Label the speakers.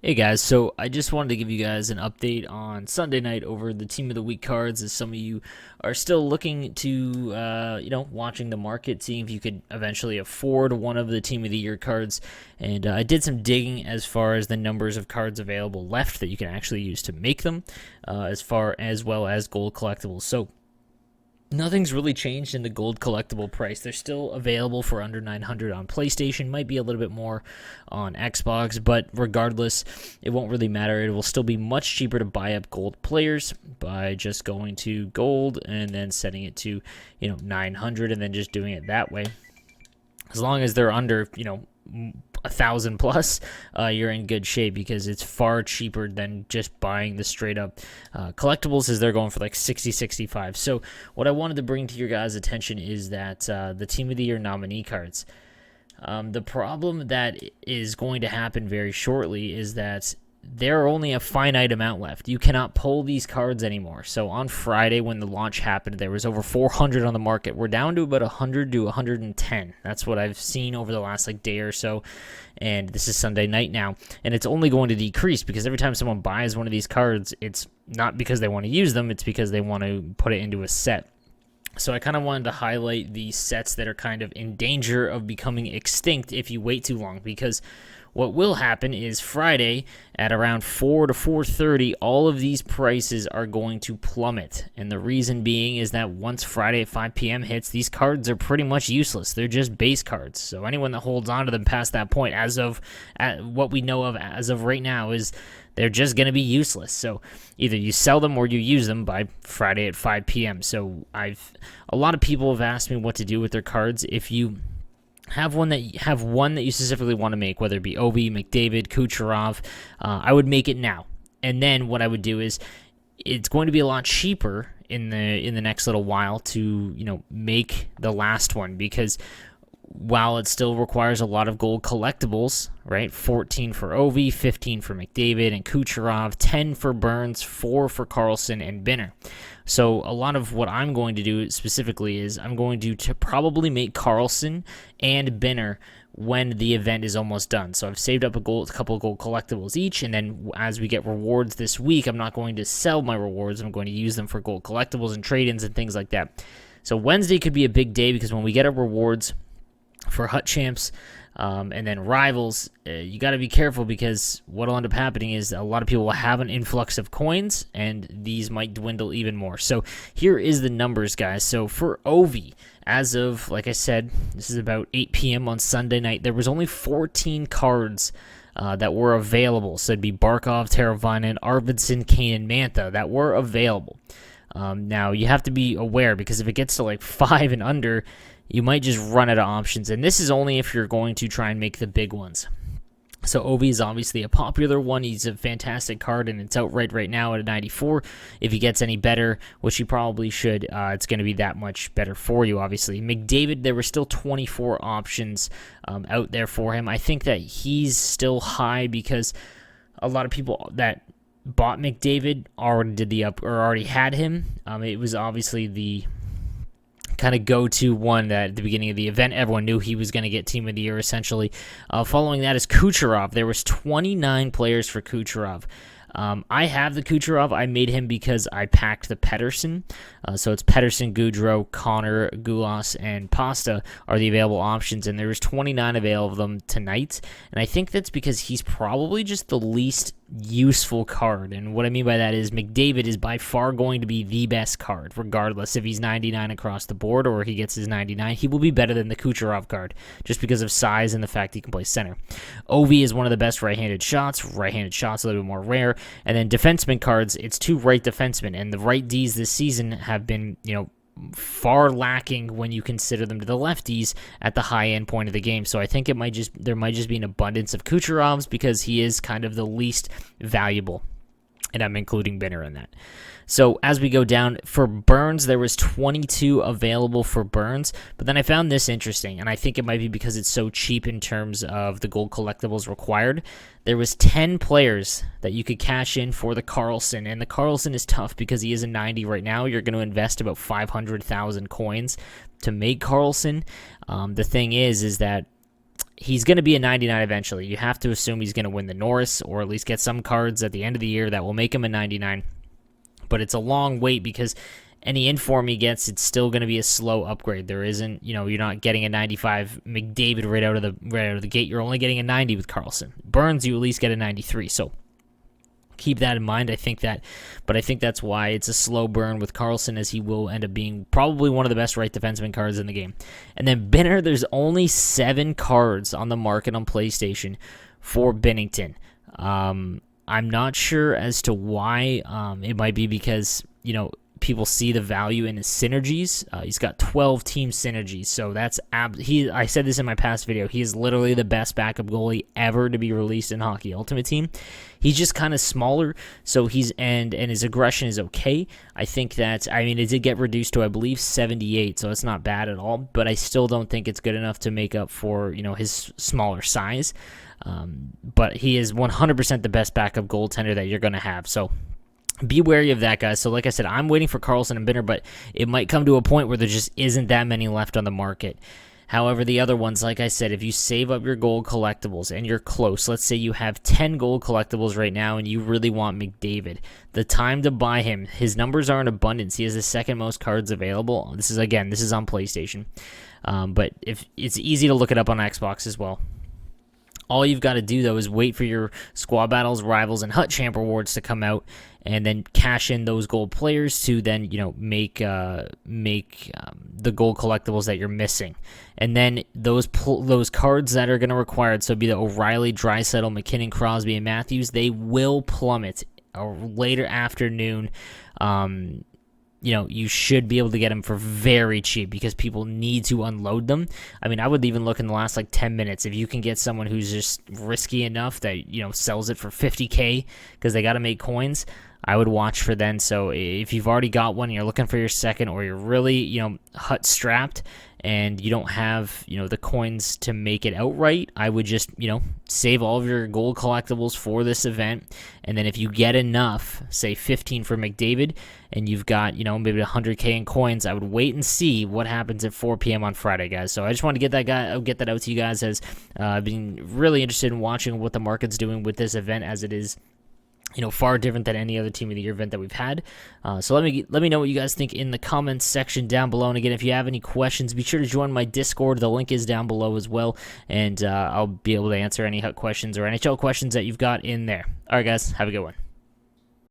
Speaker 1: Hey guys, so I just wanted to give you guys an update on Sunday night over the Team of the Week cards, as some of you are still looking to, watching the market, seeing if you could eventually afford one of the Team of the Year cards. And I did some digging as far as the numbers of cards available left that you can actually use to make them, as well as gold collectibles. So nothing's really changed in the gold collectible price. They're still available for under $900 on PlayStation. Might be a little bit more on Xbox, but regardless, it won't really matter. It will still be much cheaper to buy up gold players by just going to gold and then setting it to, 900 and then just doing it that way. As long as they're under, 1,000 plus, you're in good shape because it's far cheaper than just buying the straight up collectibles, as they're going for like 60, 65. So what I wanted to bring to your guys' attention is that the Team of the Year nominee cards. The problem that is going to happen very shortly is that there are only a finite amount left. You cannot pull these cards anymore. So on Friday, when the launch happened, there was over 400 on the market. We're down to about 100 to 110. That's what I've seen over the last day or so. And this is Sunday night now. And it's only going to decrease because every time someone buys one of these cards, it's not because they want to use them. It's because they want to put it into a set. So I kind of wanted to highlight the sets that are kind of in danger of becoming extinct if you wait too long, because what will happen is Friday at around 4 to 4:30, all of these prices are going to plummet. And the reason being is that once Friday at 5 p.m. hits, these cards are pretty much useless. They're just base cards. So anyone that holds on to them past that point, what we know of as of right now, is they're just going to be useless. So either you sell them or you use them by Friday at 5 p.m. So a lot of people have asked me what to do with their cards. If you have one that you specifically want to make, whether it be Ovi, McDavid, Kucherov, I would make it now. And then what I would do is, it's going to be a lot cheaper in the next little while to make the last one, because while it still requires a lot of gold collectibles, right? 14 for Ovi, 15 for McDavid and Kucherov, 10 for Burns, 4 for Carlson and Binner. So a lot of what I'm going to do specifically is I'm going to probably make Carlson and Binner when the event is almost done. So I've saved up a couple of gold collectibles each, and then as we get rewards this week, I'm not going to sell my rewards. I'm going to use them for gold collectibles and trade-ins and things like that. So Wednesday could be a big day, because when we get our rewards for Hut Champs and then Rivals, you got to be careful, because what will end up happening is a lot of people will have an influx of coins, and these might dwindle even more. So here is the numbers, guys. So for Ovi, as of, like I said, this is about 8 p.m. on Sunday night, there was only 14 cards that were available. So it'd be Barkov, Teravainen, Arvidsson, Kane, and Mantha that were available. Now, you have to be aware, because if it gets to 5 and under, you might just run out of options, and this is only if you're going to try and make the big ones. So Ovi is obviously a popular one. He's a fantastic card, and it's out right now at a 94. If he gets any better, which he probably should, it's going to be that much better for you, obviously. McDavid, there were still 24 options out there for him. I think that he's still high because a lot of people that bought McDavid already had him. It was obviously the kind of go-to one that at the beginning of the event, everyone knew he was going to get Team of the Year, essentially. Following that is Kucherov. There was 29 players for Kucherov. I have the Kucherov. I made him because I packed the Pettersson. So it's Pettersson, Goudreau, Connor, Gulas, and Pasta are the available options, and there was 29 available of them tonight. And I think that's because he's probably just the least useful card. And what I mean by that is McDavid is by far going to be the best card, regardless if he's 99 across the board or he gets his 99. He will be better than the Kucherov card, just because of size and the fact he can play center. Ovi is one of the best right-handed shots. Right-handed shots a little bit more rare. And then defenseman cards, it's 2 right defensemen, and the right Ds this season have been, far lacking when you consider them to the lefties at the high end point of the game. So I think there might just be an abundance of Kucherovs, because he is kind of the least valuable, and I'm including Binner in that. So as we go down, for Burns, there was 22 available for Burns, but then I found this interesting, and I think it might be because it's so cheap in terms of the gold collectibles required. There was 10 players that you could cash in for the Carlson, and the Carlson is tough because he is a 90 right now. You're going to invest about 500,000 coins to make Carlson. The thing is that he's going to be a 99 eventually. You have to assume he's going to win the Norris, or at least get some cards at the end of the year that will make him a 99. But it's a long wait because any inform he gets, it's still going to be a slow upgrade. There isn't, you're not getting a 95 McDavid right out of the gate. You're only getting a 90 with Karlsson. Burns, you at least get a 93. So keep that in mind. I think that's why it's a slow burn with Karlsson, as he will end up being probably one of the best right defenseman cards in the game. And then Binner, there's only 7 cards on the market on PlayStation for Binnington. I'm not sure as to why. It might be because, people see the value in his synergies. He's got 12 team synergies, so that's I said this in my past video. He is literally the best backup goalie ever to be released in Hockey Ultimate Team. He's just kind of smaller, so and his aggression is okay. I think that, it did get reduced to, I believe, 78, so it's not bad at all, but I still don't think it's good enough to make up for, his smaller size. But he is 100% the best backup goaltender that you're going to have, so be wary of that, guys. So like I said, I'm waiting for Karlsson and Binner, but it might come to a point where there just isn't that many left on the market. However, the other ones, like I said, if you save up your gold collectibles and you're close, let's say you have 10 gold collectibles right now and you really want McDavid, the time to buy him, his numbers are in abundance. He has the second most cards available. This is on PlayStation. But if it's easy to look it up on Xbox as well. All you've got to do, though, is wait for your Squad Battles, Rivals, and Hut Champ rewards to come out, and then cash in those gold players to then, make the gold collectibles that you're missing. And then those cards that are going to require it, so be the O'Reilly, Draisaitl, McKinnon, Crosby, and Matthews, they will plummet later afternoon. You should be able to get them for very cheap because people need to unload them. I would even look in the last 10 minutes. If you can get someone who's just risky enough that, sells it for $50K because they got to make coins, I would watch for then. So if you've already got one and you're looking for your second, or you're really, hut strapped and you don't have, the coins to make it outright, I would just, save all of your gold collectibles for this event. And then if you get enough, say 15 for McDavid, and you've got, maybe 100K in coins, I would wait and see what happens at 4 p.m. on Friday, guys. So I just want to get that out to you guys, as I've been really interested in watching what the market's doing with this event, as it is far different than any other Team of the Year event that we've had. So let me know what you guys think in the comments section down below. And again, if you have any questions, be sure to join my Discord. The link is down below as well, and I'll be able to answer any HUT questions or NHL questions that you've got in there. All right, guys, have a good one.